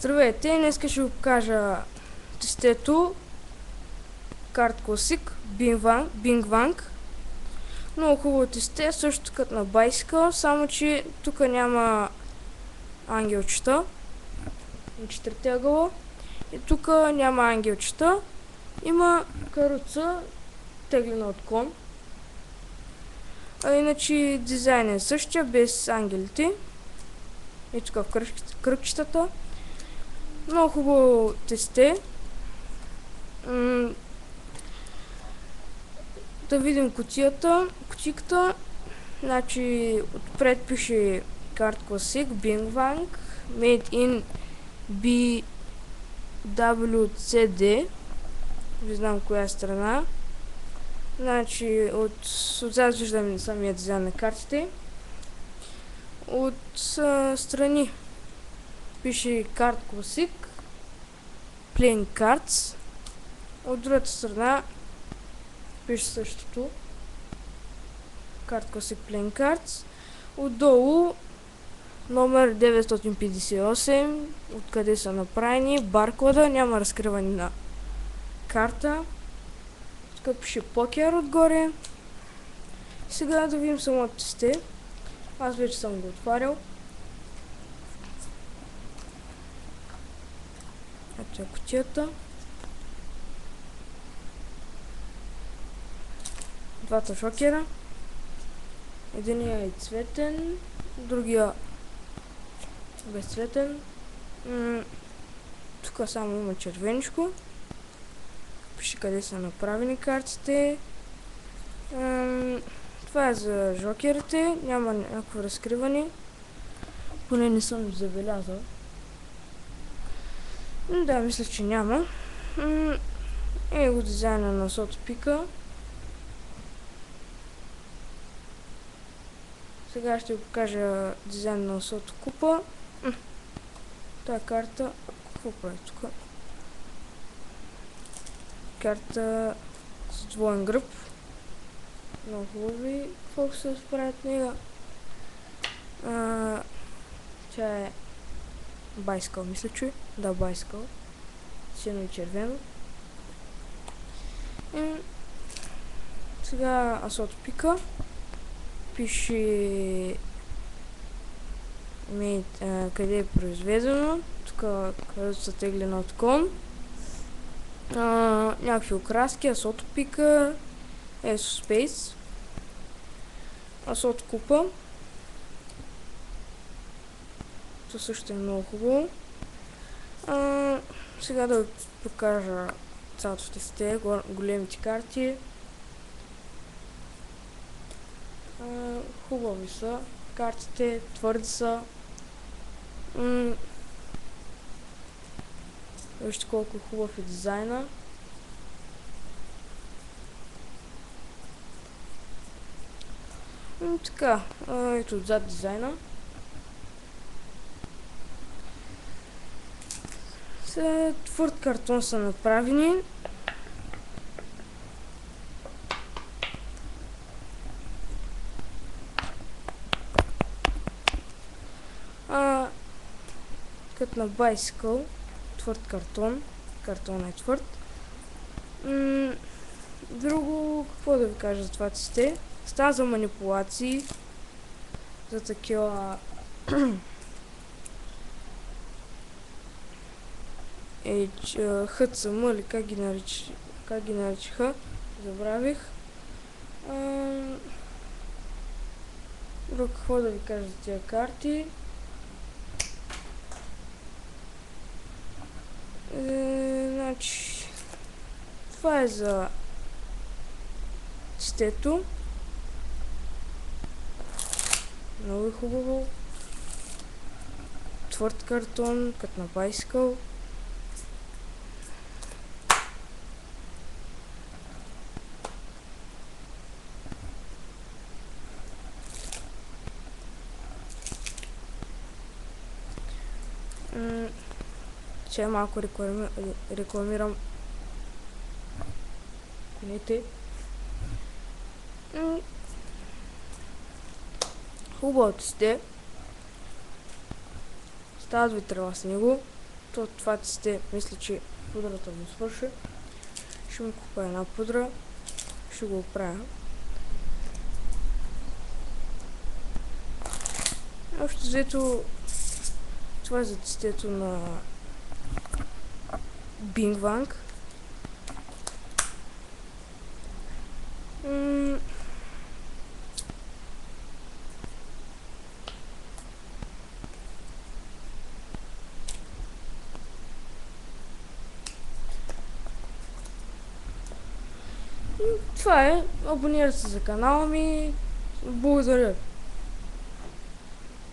Здравейте, днес ще ви покажа тестето Card Classic Bing Bang. Много хубаво тесте, също като на Bicycle, само че тук няма ангелчета на четирите ъгъла и тук няма ангелчета, има каруца теглена от кон. А иначе дизайн е същия, без ангелите. И тук в кръгчетата. Много хубаво тесте. Да видим кутийката. Значи отпред пише Card Classic Bing Bang Made in BWCD. Не знам коя е страна. Значи отзад виждаме самия дизайн на картите. От страни пише Card Classic Playing Cards. От другата страна пише същото Card Classic Playing Cards. Отдолу номер 958, откъде са направени, баркода, няма разкриване на карта. Тук пише покер отгоре. Сега да видим самото тесте. Аз вече съм го отварял. Ето е кутията. Двата шокера. Единия е цветен, другия безцветен. Тук само има червеничко. Пише къде са направени картите. Това е за жокерите, няма някакво разкриване. Поне не съм забелязал. Да, мисля, че няма. Го дизайна на Сото Пика. Сега ще ви покажа дизайн на Сото Купа. Тая карта, какво прави тук? Карта с двоен гръб. Много хубави какво се справят нега. Тя е Bicycle, мисля, че. Да, Bicycle. Сино и червено. Сега Сото Пика. Пише къде е произведено. Тук където са теглена от кон. Някакви окраски, Сото Пика, Space, Сото Купа. Това също е много хубаво. Сега да ви покажа цялото тесте, големите карти. Хубави са картите, твърди са. Вижте колко хубав е дизайна. Така, ето отзад дизайна. Твърд картон са направени. Като на Bicycle, твърд картон. Картон е твърд. Друго, какво да ви кажа за това тесте? Става за манипулации, за такива HCM или как ги наричаха, забравих. Друго, какво да ви кажа за тия карти? Значи, това е за тестето. Много е хубаво. Твърд картон, като на Bicycle. Че малко рекламирам конете. Хубаво тесте. Стават ви трева с него. това тесте, мисля, че пудрата му свърши. Ще му купя една пудра. Ще го оправя. Общо взето това е за тестето на Bing Bang. Това е. Абонирайте се за канала ми. Благодаря.